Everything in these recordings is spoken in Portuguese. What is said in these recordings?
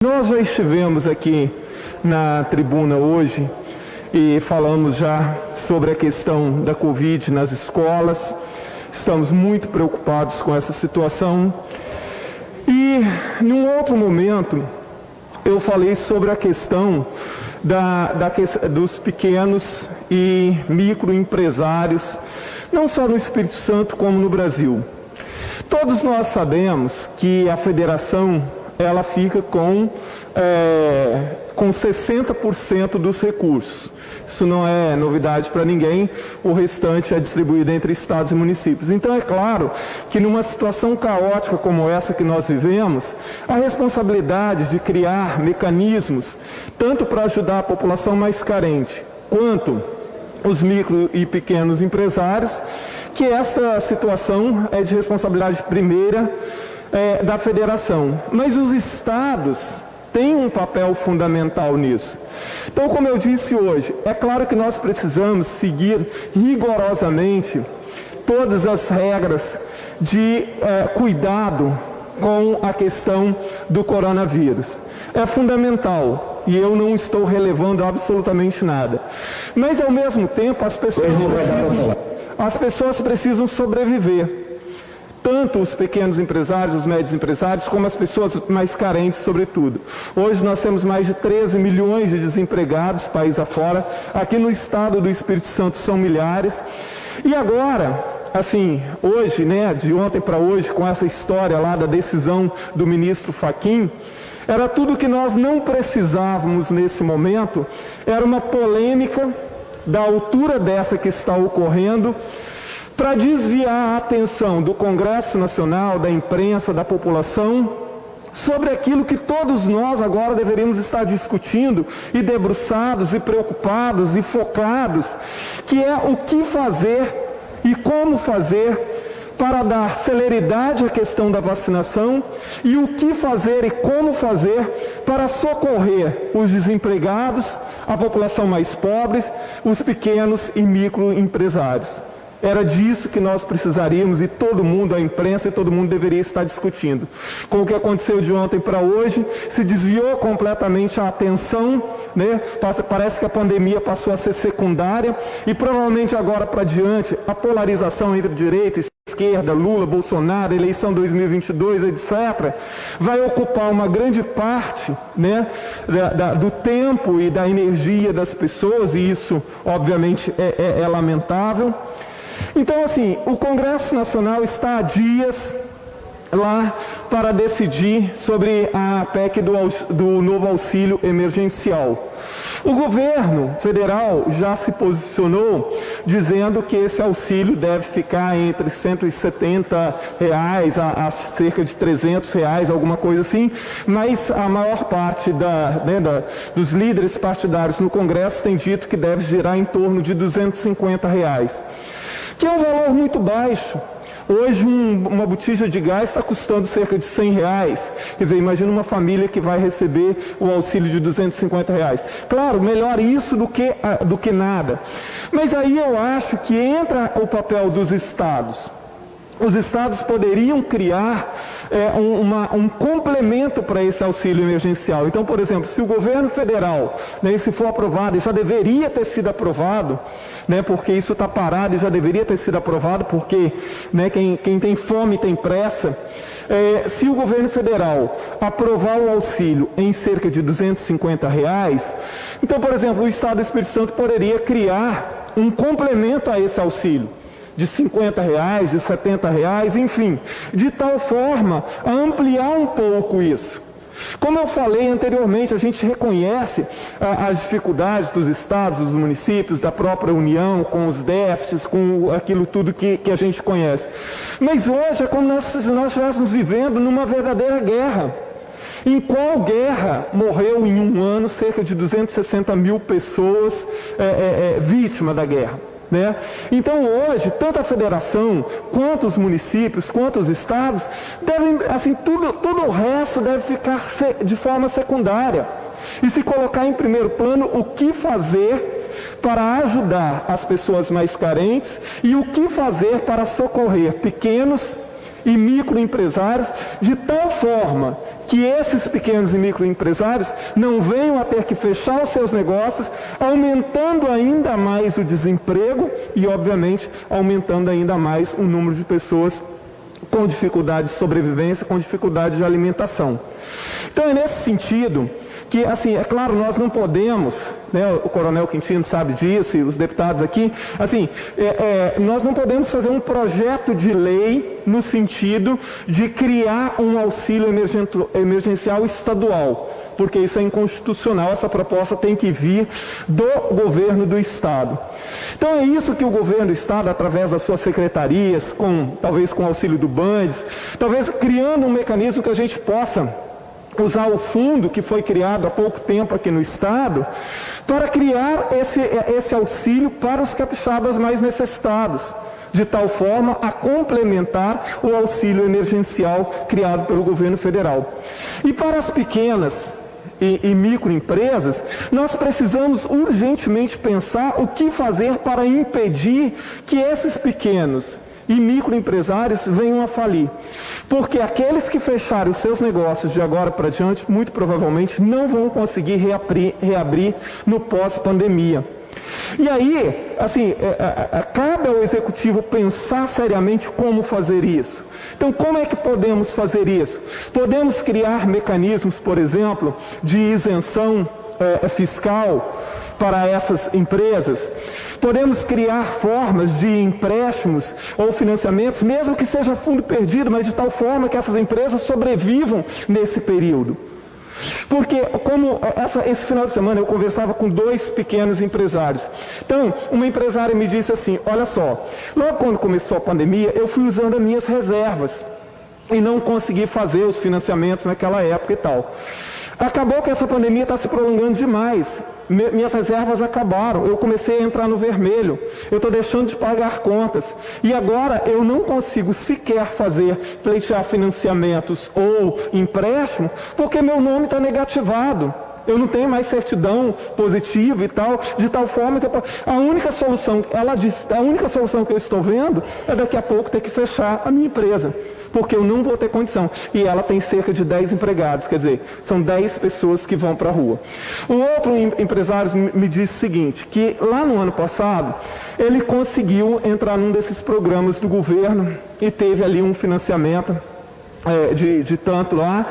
Nós já estivemos aqui na tribuna hoje e falamos já sobre a questão da Covid nas escolas. Estamos muito preocupados com essa situação. E, num outro momento, eu falei sobre a questão dos pequenos e microempresários, não só no Espírito Santo como no Brasil. Todos nós sabemos que a federação ela fica com 60% dos recursos. Isso não é novidade para ninguém, o restante é distribuído entre estados e municípios. Então é claro que numa situação caótica como essa que nós vivemos, a responsabilidade de criar mecanismos, tanto para ajudar a população mais carente, quanto os micro e pequenos empresários, que essa situação é de responsabilidade primeira da federação, mas os estados têm um papel fundamental nisso. Então, como eu disse hoje, é claro que nós precisamos seguir rigorosamente todas as regras de cuidado com a questão do coronavírus. É fundamental e eu não estou relevando absolutamente nada. Mas, ao mesmo tempo, as pessoas precisam sobreviver. Tanto os pequenos empresários, os médios empresários, como as pessoas mais carentes, sobretudo. Hoje nós temos mais de 13 milhões de desempregados, país afora. Aqui no estado do Espírito Santo são milhares. E agora, assim, hoje, de ontem para hoje, com essa história lá da decisão do ministro Fachin, era tudo que nós não precisávamos nesse momento, era uma polêmica da altura dessa que está ocorrendo, para desviar a atenção do Congresso Nacional, da imprensa, da população, sobre aquilo que todos nós agora deveríamos estar discutindo e debruçados e preocupados e focados, que é o que fazer e como fazer para dar celeridade à questão da vacinação e o que fazer e como fazer para socorrer os desempregados, a população mais pobre, os pequenos e microempresários. Era disso que nós precisaríamos e todo mundo, a imprensa e todo mundo deveria estar discutindo. Com o que aconteceu de ontem para hoje, se desviou completamente a atenção, Parece que a pandemia passou a ser secundária e provavelmente agora para diante a polarização entre direita e esquerda, Lula, Bolsonaro, eleição 2022, etc., vai ocupar uma grande parte do tempo e da energia das pessoas e isso, obviamente, é lamentável. Então, assim, o Congresso Nacional está há dias lá para decidir sobre a PEC do novo auxílio emergencial. O governo federal já se posicionou dizendo que esse auxílio deve ficar entre R$ 170 a cerca de R$ 300, alguma coisa assim, mas a maior parte dos líderes partidários no Congresso tem dito que deve girar em torno de R$ 250, que é um valor muito baixo. Hoje uma botija de gás está custando cerca de R$ 100. Quer dizer, imagina uma família que vai receber o auxílio de R$ 250. Claro, melhor isso do que nada. Mas aí eu acho que entra o papel dos estados. Os estados poderiam criar um complemento para esse auxílio emergencial. Então, por exemplo, se o governo federal, se for aprovado, e já deveria ter sido aprovado, porque isso está parado e já deveria ter sido aprovado, porque quem tem fome tem pressa. Se o governo federal aprovar o auxílio em cerca de R$ 250, então, por exemplo, o estado do Espírito Santo poderia criar um complemento a esse auxílio, de R$ 50, de R$ 70, enfim, de tal forma a ampliar um pouco isso. Como eu falei anteriormente, a gente reconhece as dificuldades dos estados, dos municípios, da própria União, com os déficits, com aquilo tudo que a gente conhece. Mas hoje é como se nós estivéssemos vivendo numa verdadeira guerra. Em qual guerra morreu em um ano cerca de 260 mil pessoas vítimas da guerra? Então hoje, tanto a federação, quanto os municípios, quanto os estados, devem, todo o resto deve ficar de forma secundária. E se colocar em primeiro plano o que fazer para ajudar as pessoas mais carentes e o que fazer para socorrer pequenos e microempresários, de tal forma que esses pequenos e microempresários não venham a ter que fechar os seus negócios, aumentando ainda mais o desemprego e, obviamente, aumentando ainda mais o número de pessoas com dificuldade de sobrevivência, com dificuldade de alimentação. Então, é nesse sentido que, assim, é claro, nós não podemos, né, o Coronel Quintino sabe disso e os deputados aqui, assim, nós não podemos fazer um projeto de lei no sentido de criar um auxílio emergencial estadual, porque isso é inconstitucional, essa proposta tem que vir do governo do Estado. Então é isso que o governo do Estado, através das suas secretarias, talvez com o auxílio do Bandes, talvez criando um mecanismo que a gente possa usar o fundo que foi criado há pouco tempo aqui no Estado, para criar esse auxílio para os capixabas mais necessitados, de tal forma a complementar o auxílio emergencial criado pelo governo federal. E para as pequenas e microempresas, nós precisamos urgentemente pensar o que fazer para impedir que esses pequenos e microempresários venham a falir. Porque aqueles que fecharem os seus negócios de agora para diante, muito provavelmente não vão conseguir reabrir no pós-pandemia. E aí, assim, cabe ao Executivo pensar seriamente como fazer isso. Então, como é que podemos fazer isso? Podemos criar mecanismos, por exemplo, de isenção fiscal para essas empresas. Podemos criar formas de empréstimos ou financiamentos, mesmo que seja fundo perdido, mas de tal forma que essas empresas sobrevivam nesse período. Porque, como esse final de semana eu conversava com 2 pequenos empresários. Então, uma empresária me disse assim, olha só, logo quando começou a pandemia, eu fui usando as minhas reservas e não consegui fazer os financiamentos naquela época e tal. Acabou que essa pandemia está se prolongando demais. Minhas reservas acabaram, eu comecei a entrar no vermelho, eu estou deixando de pagar contas. E agora eu não consigo sequer pleitear financiamentos ou empréstimo, porque meu nome está negativado. Eu não tenho mais certidão positiva e tal, de tal forma que a única solução, ela disse, a única solução que eu estou vendo é daqui a pouco ter que fechar a minha empresa, porque eu não vou ter condição. E ela tem cerca de 10 empregados, quer dizer, são 10 pessoas que vão para a rua. Um outro empresário me disse o seguinte, que lá no ano passado, ele conseguiu entrar num desses programas do governo e teve ali um financiamento de tanto lá,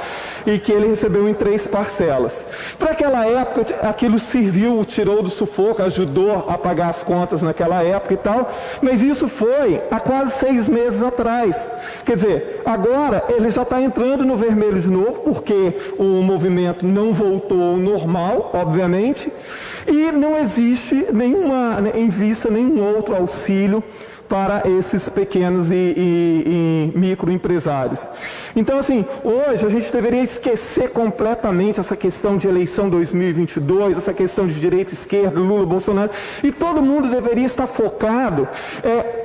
e que ele recebeu em 3 parcelas. Para aquela época, aquilo serviu, tirou do sufoco, ajudou a pagar as contas naquela época e tal, mas isso foi há quase 6 meses atrás. Quer dizer, agora ele já está entrando no vermelho de novo, porque o movimento não voltou ao normal, obviamente, e não existe em vista nenhum outro auxílio para esses pequenos e microempresários. Então, assim, hoje a gente deveria esquecer completamente essa questão de eleição 2022, essa questão de direita e esquerda, Lula, Bolsonaro, e todo mundo deveria estar focado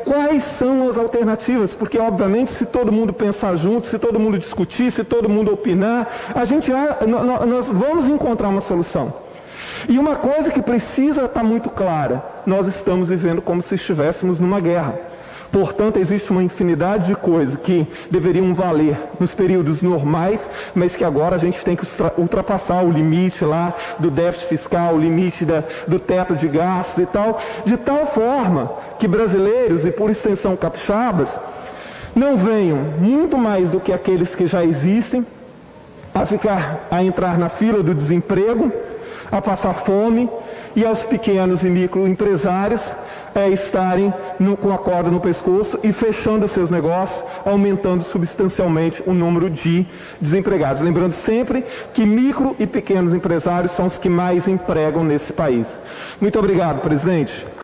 quais são as alternativas, porque, obviamente, se todo mundo pensar junto, se todo mundo discutir, se todo mundo opinar, nós vamos encontrar uma solução. E uma coisa que precisa estar muito clara, nós estamos vivendo como se estivéssemos numa guerra. Portanto, existe uma infinidade de coisas que deveriam valer nos períodos normais, mas que agora a gente tem que ultrapassar o limite lá do déficit fiscal, o limite do teto de gastos e tal, de tal forma que brasileiros e, por extensão, capixabas, não venham, muito mais do que aqueles que já existem, a entrar na fila do desemprego, a passar fome, e aos pequenos e microempresários estarem com a corda no pescoço e fechando seus negócios, aumentando substancialmente o número de desempregados. Lembrando sempre que micro e pequenos empresários são os que mais empregam nesse país. Muito obrigado, presidente.